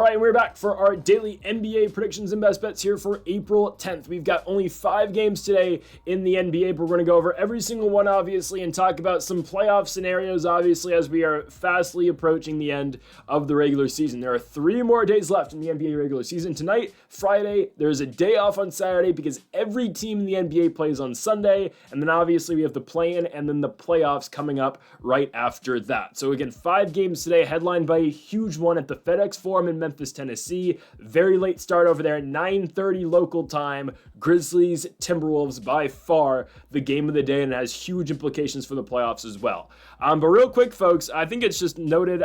right, and we're back for our daily NBA predictions and best bets here for April 10th. We've got only 5 games today in the NBA, but we're going to go over every single one, obviously, and talk about some playoff scenarios, obviously, as we are fastly approaching the end of the regular season. There are 3 more days left in the NBA regular season. Tonight, Friday, there's a day off on Saturday because every team in the NBA plays on Sunday, and then obviously we have the play-in and then the playoffs coming up right after that. So again, 5 games today, headlined by a huge one at the FedEx Forum in Memphis, Tennessee. Very late start over there, 9:30 local time. Grizzlies, Timberwolves, by far the game of the day, and it has huge implications for the playoffs as well. But real quick, folks, I think it's just noted,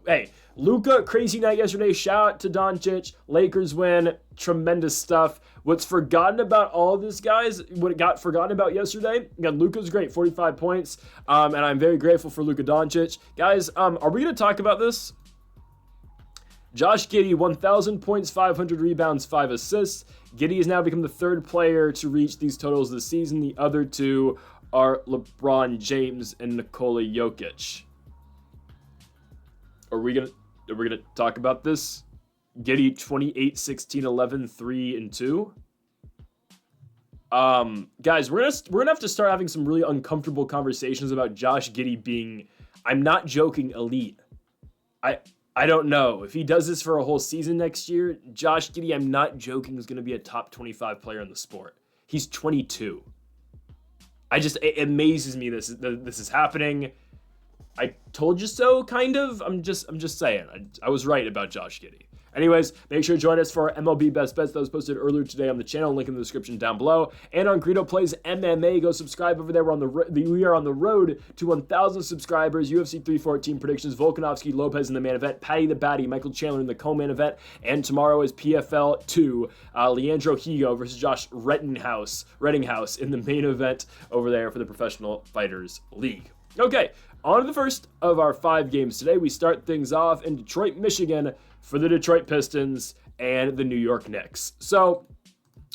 hey, Luka, crazy night yesterday. Shout out to Doncic. Lakers win. Tremendous stuff. What's forgotten about all of this, guys, what it got forgotten about yesterday, again, Luka's great, 45 points, and I'm very grateful for Luka Doncic. Guys, are we going to talk about this? Josh Giddy, 1,000 points, 500 rebounds, 5 assists. Giddy has now become the 3rd player to reach these totals this season. The other 2 are LeBron James and Nikola Jokic. Are we gonna talk about this? Giddy, 28, 16, 11, 3, and 2. Guys, we're gonna have to start having some really uncomfortable conversations about Josh Giddy being, I'm not joking, elite. I don't know. If he does this for a whole season next year, Josh Giddy, I'm not joking, is going to be a top 25 player in the sport. He's 22. It amazes me this is happening. I told you so, kind of. I'm just saying. I was right about Josh Giddy. Anyways, make sure to join us for our MLB Best Bets that was posted earlier today on the channel. Link in the description down below. And on Greedo Plays MMA, go subscribe over there. We are on the road to 1,000 subscribers. UFC 314 predictions. Volkanovski, Lopez in the main event. Patty the Batty, Michael Chandler in the co-main event. And tomorrow is PFL 2. Leandro Higo versus Josh Rettinghouse in the main event over there for the Professional Fighters League. Okay, on to the first of our 5 games today. We start things off in Detroit, Michigan for the Detroit Pistons and the New York Knicks. So,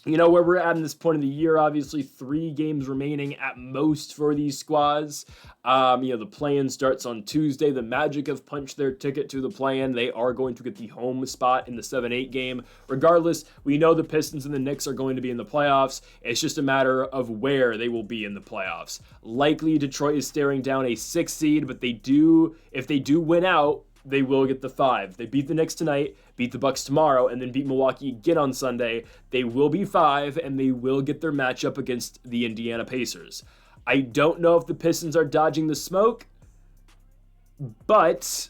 you know where we're at in this point of the year, obviously 3 games remaining at most for these squads. The play-in starts on Tuesday. The Magic have punched their ticket to the play-in. They are going to get the home spot in the 7-8 game. Regardless, we know the Pistons and the Knicks are going to be in the playoffs. It's just a matter of where they will be in the playoffs. Likely Detroit is staring down a 6 seed, but if they do win out, they will get the 5. They beat the Knicks tonight, beat the Bucks tomorrow, and then beat Milwaukee again on Sunday. They will be 5, and they will get their matchup against the Indiana Pacers. I don't know if the Pistons are dodging the smoke, but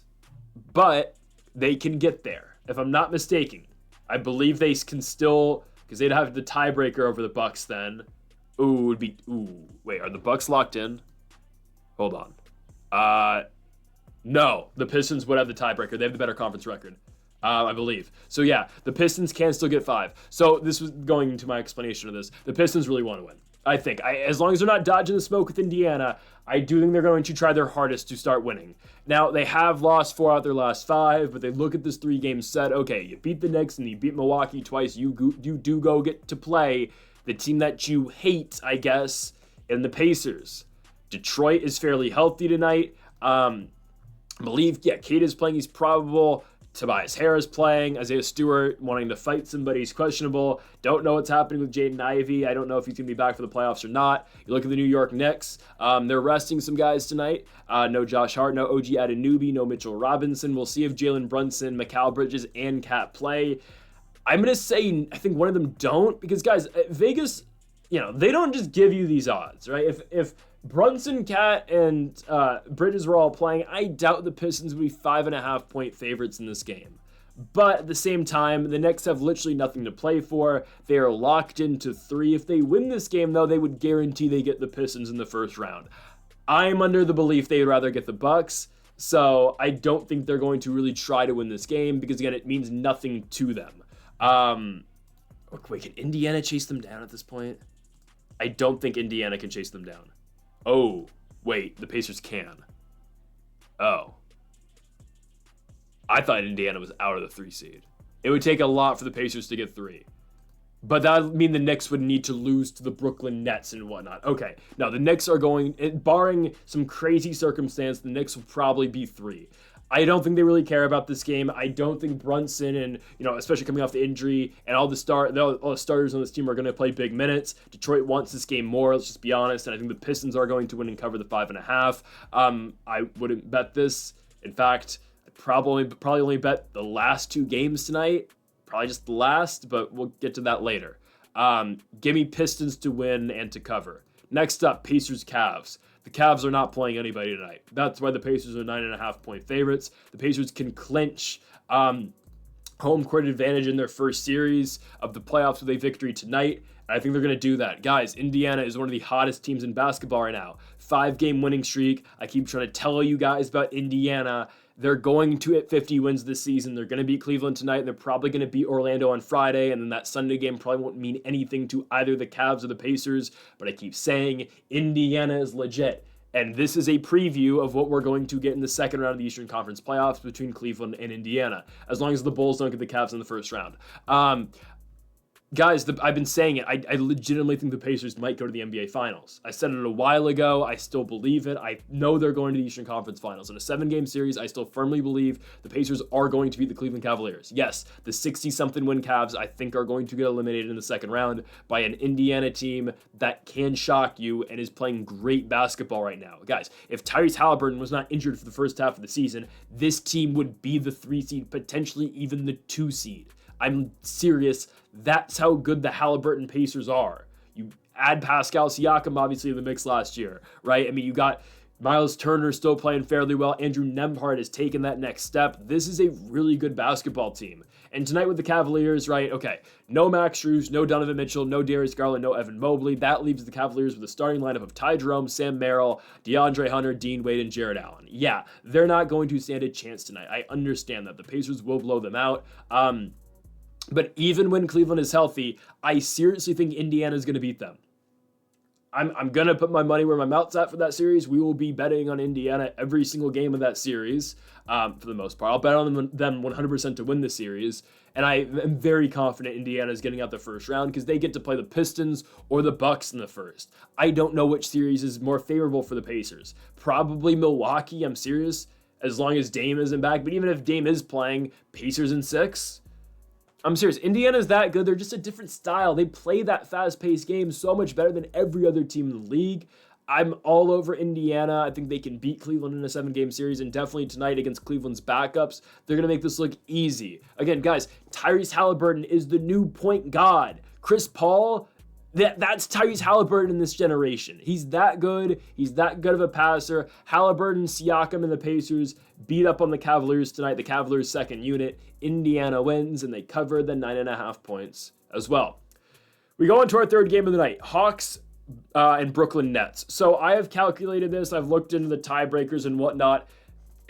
they can get there, if I'm not mistaken. I believe they can still, because they'd have the tiebreaker over the Bucks then. Wait, are the Bucks locked in? Hold on. No, the Pistons would have the tiebreaker. They have the better conference record, I believe. So yeah, the Pistons can still get 5. So this was going into my explanation of this. The Pistons really want to win. I think. As long as they're not dodging the smoke with Indiana, I do think they're going to try their hardest to start winning. Now, they have lost 4 out of their last 5, but they look at this 3-game set. Okay, you beat the Knicks and you beat Milwaukee twice. You do go get to play the team that you hate, I guess, in the Pacers. Detroit is fairly healthy tonight. I believe, Kate is playing. He's probable. Tobias Harris playing. Isaiah Stewart wanting to fight somebody. He's questionable. Don't know what's happening with Jaden Ivey. I don't know if he's going to be back for the playoffs or not. You look at the New York Knicks. They're resting some guys tonight. No Josh Hart, no OG Anunoby, no Mitchell Robinson. We'll see if Jalen Brunson, Mikal Bridges, and Cat play. I'm going to say I think one of them don't because, guys, Vegas, they don't just give you these odds, right? If Brunson, Cat, and Bridges were all playing, I doubt the Pistons would be 5.5-point favorites in this game. But at the same time, the Knicks have literally nothing to play for. They are locked into 3. If they win this game, though, they would guarantee they get the Pistons in the first round. I'm under the belief they would rather get the Bucks, so I don't think they're going to really try to win this game because, again, it means nothing to them. Wait, can Indiana chase them down at this point? I don't think Indiana can chase them down. Oh, wait, the Pacers can. Oh. I thought Indiana was out of the 3 seed. It would take a lot for the Pacers to get 3. But that would mean the Knicks would need to lose to the Brooklyn Nets and whatnot. Okay, now the Knicks are going, barring some crazy circumstance, the Knicks will probably be 3. I don't think they really care about this game. I don't think Brunson and, especially coming off the injury and all the starters on this team are going to play big minutes. Detroit wants this game more, let's just be honest. And I think the Pistons are going to win and cover the 5.5. I wouldn't bet this. In fact, I'd probably only bet the last 2 games tonight. Probably just the last, but we'll get to that later. Give me Pistons to win and to cover. Next up, Pacers-Cavs. The Cavs are not playing anybody tonight. That's why the Pacers are 9.5-point favorites. The Pacers can clinch home court advantage in their first series of the playoffs with a victory tonight. And I think they're going to do that. Guys, Indiana is one of the hottest teams in basketball right now. 5-game winning streak. I keep trying to tell you guys about Indiana. They're going to hit 50 wins this season. They're going to beat Cleveland tonight, and they're probably going to beat Orlando on Friday, and then that Sunday game probably won't mean anything to either the Cavs or the Pacers, but I keep saying Indiana is legit. And this is a preview of what we're going to get in the second round of the Eastern Conference playoffs between Cleveland and Indiana, as long as the Bulls don't get the Cavs in the first round. Guys, I've been saying it. I legitimately think the Pacers might go to the NBA Finals. I said it a while ago. I still believe it. I know they're going to the Eastern Conference Finals. In a 7-game series, I still firmly believe the Pacers are going to beat the Cleveland Cavaliers. Yes, the 60-something win Cavs, I think, are going to get eliminated in the second round by an Indiana team that can shock you and is playing great basketball right now. Guys, if Tyrese Halliburton was not injured for the first half of the season, this team would be the 3 seed, potentially even the 2 seed. I'm serious. That's how good the Halliburton Pacers are. You add Pascal Siakam, obviously, in the mix last year, right? I mean, you got Miles Turner still playing fairly well. Andrew Nembhard has taken that next step. This is a really good basketball team. And tonight with the Cavaliers, right, okay, no Max Strus, no Donovan Mitchell, no Darius Garland, no Evan Mobley. That leaves the Cavaliers with a starting lineup of Ty Jerome, Sam Merrill, DeAndre Hunter, Dean Wade, and Jared Allen. Yeah, they're not going to stand a chance tonight. I understand that. The Pacers will blow them out. But even when Cleveland is healthy, I seriously think Indiana is going to beat them. I'm going to put my money where my mouth's at for that series. We will be betting on Indiana every single game of that series for the most part. I'll bet on them 100% to win the series. And I am very confident Indiana is getting out the first round because they get to play the Pistons or the Bucks in the first. I don't know which series is more favorable for the Pacers. Probably Milwaukee, I'm serious, as long as Dame isn't back. But even if Dame is playing, Pacers in 6. I'm serious. Indiana's that good. They're just a different style. They play that fast-paced game so much better than every other team in the league. I'm all over Indiana. I think they can beat Cleveland in a 7-game series, and definitely tonight against Cleveland's backups, they're going to make this look easy. Again, guys, Tyrese Halliburton is the new point guard. Chris Paul, that's Tyrese Halliburton in this generation. He's that good. He's that good of a passer. Halliburton, Siakam, and the Pacers beat up on the Cavaliers tonight. The Cavaliers' second unit. Indiana wins, and they cover the 9.5 points as well. We go into our third game of the night. Hawks and Brooklyn Nets. So I have calculated this. I've looked into the tiebreakers and whatnot.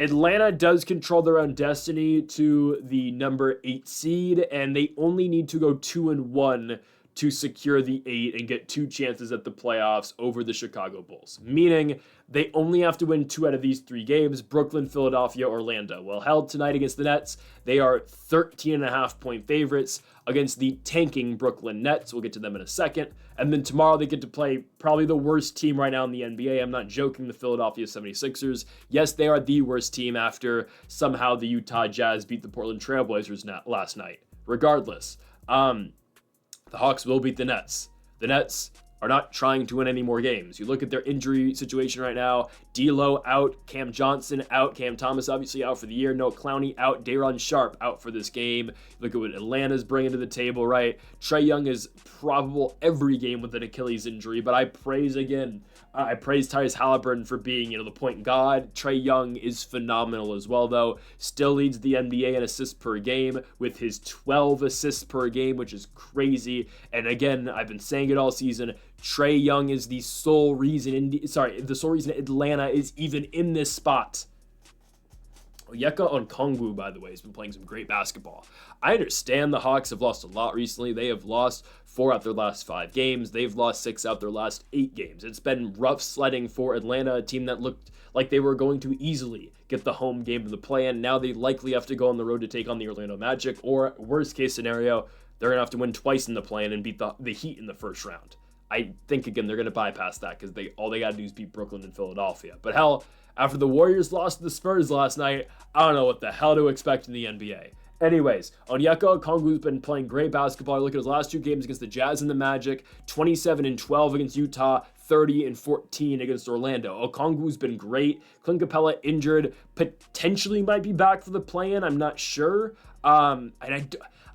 Atlanta does control their own destiny to the number 8 seed, and they only need to go 2-1 to secure the 8 and get 2 chances at the playoffs over the Chicago Bulls. Meaning they only have to win 2 out of these 3 games, Brooklyn, Philadelphia, Orlando. Well, held tonight against the Nets, they are 13.5-point favorites against the tanking Brooklyn Nets. We'll get to them in a second. And then tomorrow they get to play probably the worst team right now in the NBA. I'm not joking, the Philadelphia 76ers. Yes, they are the worst team after somehow the Utah Jazz beat the Portland Trailblazers last night. Regardless, the Hawks will beat the Nets. The Nets are not trying to win any more games. You look at their injury situation right now. D'Lo out, Cam Johnson out, Cam Thomas obviously out for the year, Noah Clowney out, Day'Ron Sharpe out for this game. Look at what Atlanta's bringing to the table, right? Trae Young is probable every game with an Achilles injury, but I praise Tyrese Halliburton for being, the point god. Trae Young is phenomenal as well, though. Still leads the NBA in assists per game with his 12 assists per game, which is crazy. And again, I've been saying it all season. Trae Young is the sole reason Atlanta is even in this spot. Onyeka Okongwu, by the way, has been playing some great basketball. I understand the Hawks have lost a lot recently. They have lost 4 out their last 5 games. They've lost 6 out their last 8 games. It's been rough sledding for Atlanta, a team that looked like they were going to easily get the home game of the play-in. Now they likely have to go on the road to take on the Orlando Magic, or worst case scenario, they're going to have to win twice in the play-in and beat the Heat in the first round. I think, again, they're going to bypass that because all they got to do is beat Brooklyn and Philadelphia. But hell, After the Warriors lost to the Spurs last night, I don't know what the hell to expect in the NBA. Anyways, Onyeka Okongwu's been playing great basketball. Look at his last 2 games against the Jazz and the Magic, 27-12 against Utah, 30-14 against Orlando. Okongwu's been great. Clint Capella injured, potentially might be back for the play-in. I'm not sure. And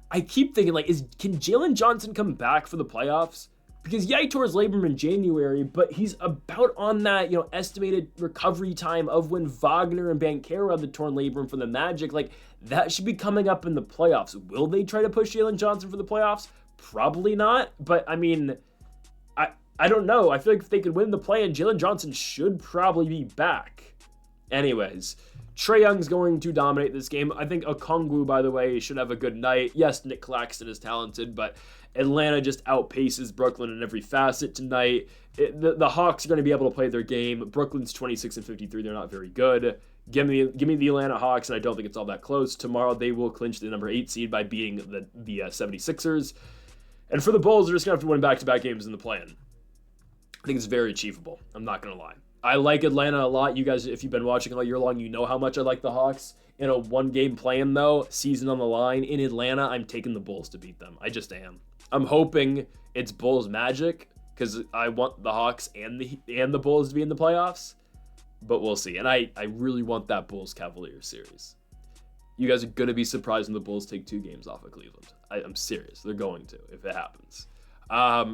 I keep thinking, like, can Jalen Johnson come back for the playoffs? Because yeah, he tore his labrum in January, but he's about on that, estimated recovery time of when Wagner and Banchero had the torn labrum from the Magic. Like, that should be coming up in the playoffs. Will they try to push Jalen Johnson for the playoffs? Probably not. But I mean, I don't know. I feel like if they could win the play-in, Jalen Johnson should probably be back. Anyways, Trae Young's going to dominate this game. I think Okongwu, by the way, should have a good night. Yes, Nick Claxton is talented, but Atlanta just outpaces Brooklyn in every facet tonight. The Hawks are going to be able to play their game. Brooklyn's 26-53. They're not very good. Give me the Atlanta Hawks, and I don't think it's all that close. Tomorrow they will clinch the number 8 seed by beating the 76ers. And for the Bulls, they're just going to have to win back-to-back games in the play-in. I think it's very achievable. I'm not going to lie. I like Atlanta a lot. You guys, if you've been watching all year long, you know how much I like the Hawks. In a one-game play-in, though, season on the line, in Atlanta, I'm taking the Bulls to beat them. I just am. I'm hoping it's Bulls Magic, because I want the Hawks and the Bulls to be in the playoffs. But we'll see. And I really want that Bulls-Cavaliers series. You guys are going to be surprised when the Bulls take 2 games off of Cleveland. I'm serious. They're going to, if it happens.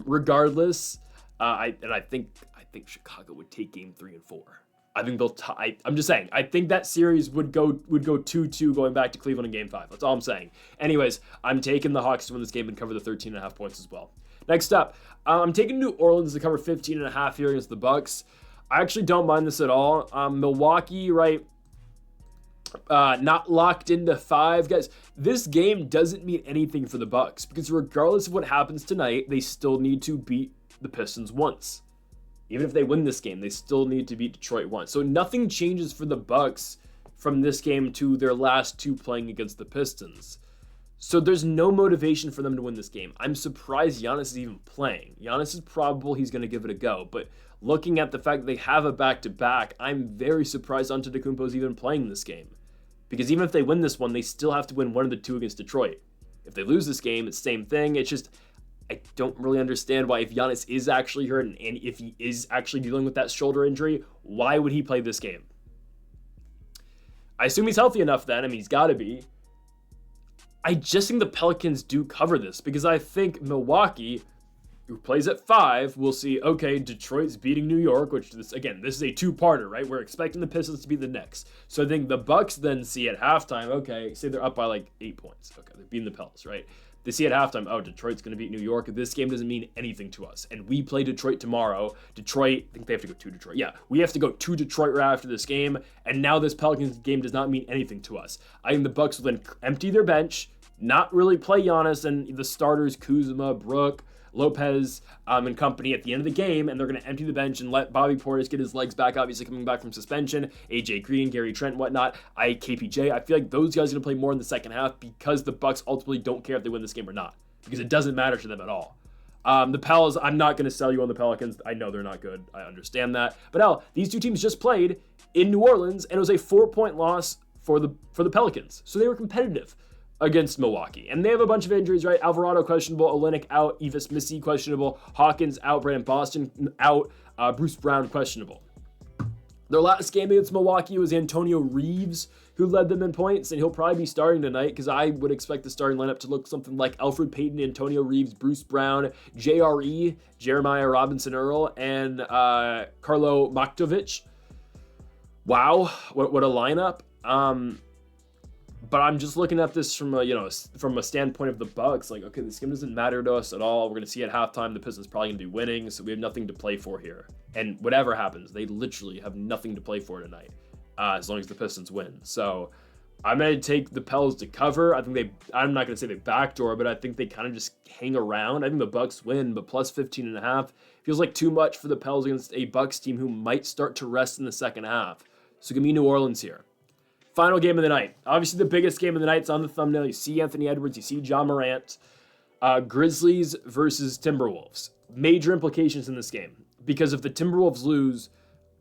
Regardless, I think Chicago would take game 3 and 4. I think they'll tie. I'm just saying. I think that series would go 2-2 going back to Cleveland in game 5. That's all I'm saying. Anyways, I'm taking the Hawks to win this game and cover the 13.5 points as well. Next up, I'm taking New Orleans to cover 15.5 here against the Bucks. I actually don't mind this at all. Milwaukee, right? Not locked into 5. Guys, this game doesn't mean anything for the Bucks because regardless of what happens tonight, they still need to beat the Pistons once. Even if they win this game, they still need to beat Detroit once. So nothing changes for the Bucks from this game to their last 2 playing against the Pistons. So there's no motivation for them to win this game. I'm surprised Giannis is even playing. Giannis is probable he's going to give it a go. But looking at the fact that they have a back-to-back, I'm very surprised Antetokounmpo is even playing this game. Because even if they win this one, they still have to win one of the 2 against Detroit. If they lose this game, it's the same thing. It's just, I don't really understand why, if Giannis is actually hurt and if he is actually dealing with that shoulder injury, why would he play this game? I assume he's healthy enough then. I mean, he's got to be. I just think the Pelicans do cover this because I think Milwaukee, who plays at 5, will see, okay, Detroit's beating New York, which this is a 2-parter, right? We're expecting the Pistons to beat the Knicks. So I think the Bucks then see at halftime, okay, say they're up by like 8 points. Okay, they're beating the Pels, right? They see at halftime, oh, Detroit's going to beat New York. This game doesn't mean anything to us. And we play Detroit tomorrow. Detroit, I think they have to go to Detroit. Yeah, we have to go to Detroit right after this game. And now this Pelicans game does not mean anything to us. I think the Bucks will then empty their bench, not really play Giannis and the starters, Kuzma, Brook, Lopez, and company at the end of the game, and they're going to empty the bench and let Bobby Portis get his legs back, obviously coming back from suspension, AJ Green, Gary Trent, whatnot, KPJ. I feel like those guys are going to play more in the second half because the Bucks ultimately don't care if they win this game or not, because it doesn't matter to them at all. The Pels, I'm not going to sell you on the Pelicans. I know they're not good. I understand that. But hell, these 2 teams just played in New Orleans, and it was a 4-point loss for the Pelicans. So they were competitive against Milwaukee. And they have a bunch of injuries, right? Alvarado questionable, Olynyk out, Evis Missy questionable, Hawkins out, Brandon Boston out, Bruce Brown questionable. Their last game against Milwaukee was Antonio Reeves, who led them in points, and he'll probably be starting tonight because I would expect the starting lineup to look something like Alfred Payton, Antonio Reeves, Bruce Brown, JRE, Jeremiah Robinson-Earl, and Karlo Maktovic. Wow, what a lineup. But I'm just looking at this from a standpoint of the Bucks. Like, okay, this game doesn't matter to us at all. We're going to see at halftime the Pistons probably going to be winning, so we have nothing to play for here. And whatever happens, they literally have nothing to play for tonight, as long as the Pistons win. So I'm going to take the Pels to cover. I'm not going to say they backdoor, but I think they kind of just hang around. I think the Bucks win, but plus 15.5 feels like too much for the Pels against a Bucks team who might start to rest in the second half. So give me New Orleans here. Final game of the night. Obviously, the biggest game of the night is on the thumbnail. You see Anthony Edwards. You see John Morant. Grizzlies versus Timberwolves. Major implications in this game. Because if the Timberwolves lose,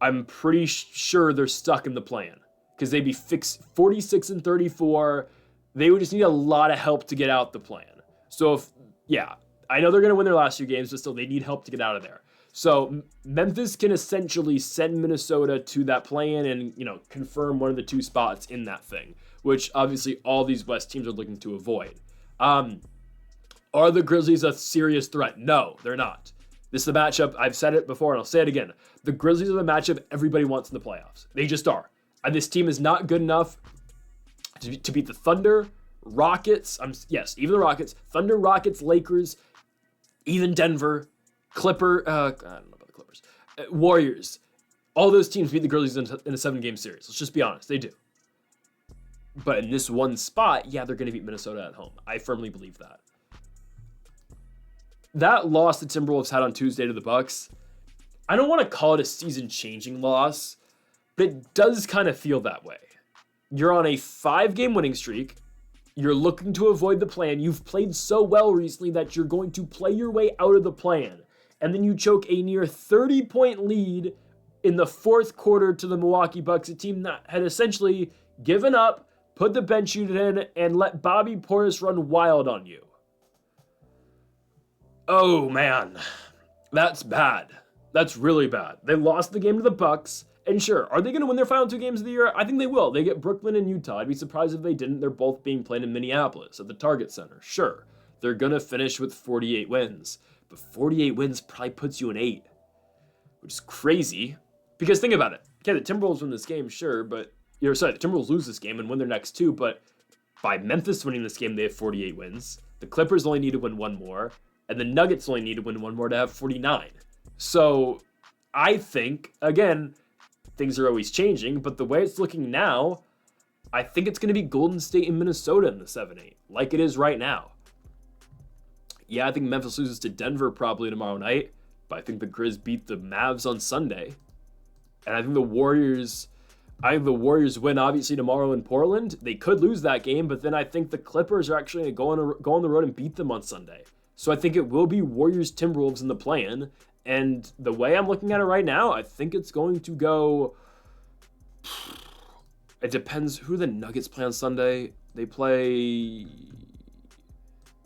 I'm pretty sure they're stuck in the plan because they'd be fixed 46 and 34. They would just need a lot of help to get out the plan. So I know they're going to win their last 2 games, but still they need help to get out of there. So Memphis can essentially send Minnesota to that play-in and, confirm one of the 2 spots in that thing, which obviously all these West teams are looking to avoid. Are the Grizzlies a serious threat? No, they're not. This is the matchup. I've said it before and I'll say it again. The Grizzlies are the matchup everybody wants in the playoffs. They just are. And this team is not good enough to beat the Thunder, Rockets. Even the Rockets, Thunder, Rockets, Lakers, even Denver, I don't know about the Clippers, Warriors. All those teams beat the Grizzlies in a 7-game series. Let's just be honest. They do. But in this one spot, they're going to beat Minnesota at home. I firmly believe that. That loss the Timberwolves had on Tuesday to the Bucks, I don't want to call it a season-changing loss, but it does kind of feel that way. You're on a 5-game winning streak. You're looking to avoid the plan. You've played so well recently that you're going to play your way out of the plan. And then you choke a near 30-point lead in the 4th quarter to the Milwaukee Bucks, a team that had essentially given up, put the bench unit in, and let Bobby Portis run wild on you. Oh, man. That's bad. That's really bad. They lost the game to the Bucks. And sure, are they going to win their final 2 games of the year? I think they will. They get Brooklyn and Utah. I'd be surprised if they didn't. They're both being played in Minneapolis at the Target Center. Sure, they're going to finish with 48 wins. But 48 wins probably puts you in 8, which is crazy. Because think about it. Okay, the Timberwolves win this game, sure, but... the Timberwolves lose this game and win their next 2, but by Memphis winning this game, they have 48 wins. The Clippers only need to win 1 more, and the Nuggets only need to win 1 more to have 49. So, I think, again... things are always changing, but the way it's looking now, I think it's going to be Golden State and Minnesota in the 7-8, like it is right now. Yeah, I think Memphis loses to Denver probably tomorrow night, but I think the Grizz beat the Mavs on Sunday. And I think the Warriors win obviously tomorrow in Portland. They could lose that game, but then I think the Clippers are actually going to go on the road and beat them on Sunday. So I think it will be Warriors-Timberwolves in the play-in. And the way I'm looking at it right now, I think it's going to go... It depends who the Nuggets play on Sunday. They play...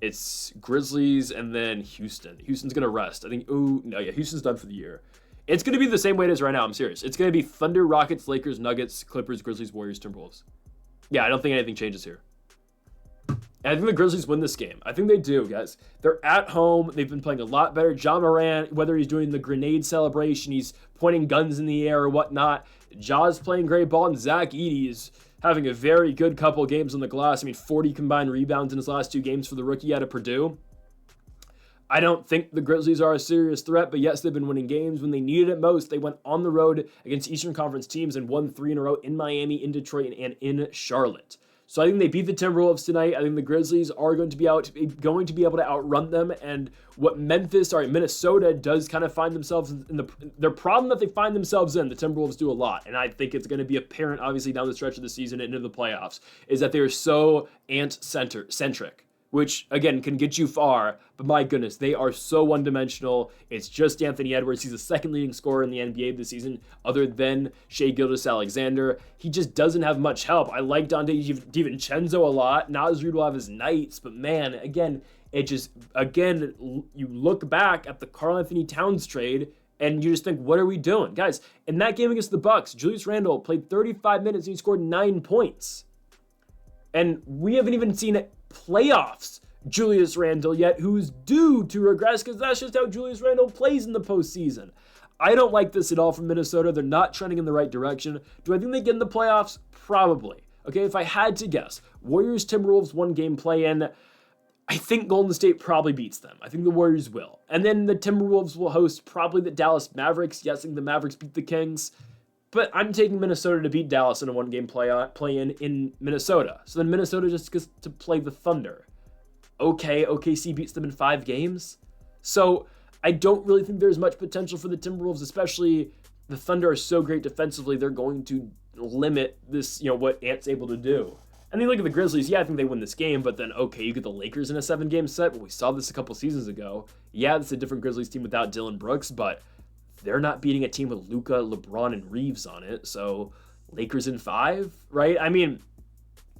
It's Grizzlies and then Houston. Houston's going to rest. I think... Houston's done for the year. It's going to be the same way it is right now. I'm serious. It's going to be Thunder, Rockets, Lakers, Nuggets, Clippers, Grizzlies, Warriors, Timberwolves. Yeah, I don't think anything changes here. And I think the Grizzlies win this game. I think they do, guys. They're at home. They've been playing a lot better. Ja Morant, whether he's doing the grenade celebration, he's pointing guns in the air or whatnot. Ja's playing great ball, and Zach Edey is having a very good couple games on the glass. 40 combined rebounds in his last 2 games for the rookie out of Purdue. I don't think the Grizzlies are a serious threat, but yes, they've been winning games when they needed it most. They went on the road against Eastern Conference teams and won 3 in a row in Miami, in Detroit, and in Charlotte. So I think they beat the Timberwolves tonight. I think the Grizzlies are going to be able to outrun them. And what Minnesota does kind of find themselves in their problem that they find themselves in, the Timberwolves do a lot. And I think it's going to be apparent, obviously, down the stretch of the season and into the playoffs, is that they are so ant-centric, which, again, can get you far. But my goodness, they are so one-dimensional. It's just Anthony Edwards. He's the second leading scorer in the NBA this season, other than Shai Gilgeous-Alexander. He just doesn't have much help. I like Dante DiVincenzo a lot. Naz Reid will have his nights. But, man, you look back at the Karl-Anthony Towns trade, and you just think, what are we doing? Guys, in that game against the Bucks, Julius Randle played 35 minutes and he scored 9 points. And we haven't even seen playoffs Julius Randle yet, who's due to regress, because that's just how Julius Randle plays in the postseason. I don't like this at all from Minnesota. They're not trending in the right direction. Do I think they get in the playoffs? Probably. Okay, if I had to guess, Warriors Timberwolves 1-game play-in, I think Golden State probably beats them. I think the Warriors will. And then the Timberwolves will host probably the Dallas Mavericks. Yes, I think the Mavericks beat the Kings. But I'm taking Minnesota to beat Dallas in a 1-game play-in in Minnesota. So then Minnesota just gets to play the Thunder. Okay, OKC beats them in 5 games. So I don't really think there's much potential for the Timberwolves, especially the Thunder are so great defensively, they're going to limit this, what Ant's able to do. And then you look at the Grizzlies, yeah, I think they win this game, but then, okay, you get the Lakers in a 7-game set. Well, we saw this a couple seasons ago. Yeah, it's a different Grizzlies team without Dylan Brooks, but they're not beating a team with Luka, LeBron, and Reeves on it. So Lakers in 5, right? I mean,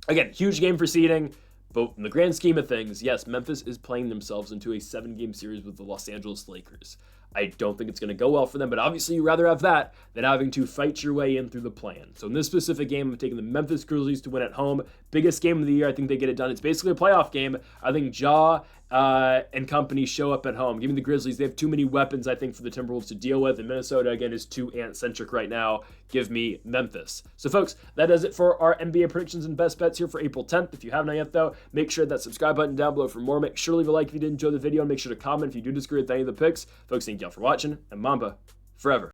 again, huge game for seeding. But in the grand scheme of things, yes, Memphis is playing themselves into a 7-game series with the Los Angeles Lakers. I don't think it's going to go well for them, but obviously you'd rather have that than having to fight your way in through the play-in. So in this specific game, I'm taking the Memphis Grizzlies to win at home. Biggest game of the year. I think they get it done. It's basically a playoff game. I think Ja and company show up at home. Give me the Grizzlies. They have too many weapons, I think, for the Timberwolves to deal with. And Minnesota, again, is too ant-centric right now. Give me Memphis. So, folks, that does it for our NBA predictions and best bets here for April 10th. If you have not yet, though, make sure that subscribe button down below for more. Make sure to leave a like if you did enjoy the video. And make sure to comment if you do disagree with any of the picks. Folks, thank y'all for watching. And Mamba forever.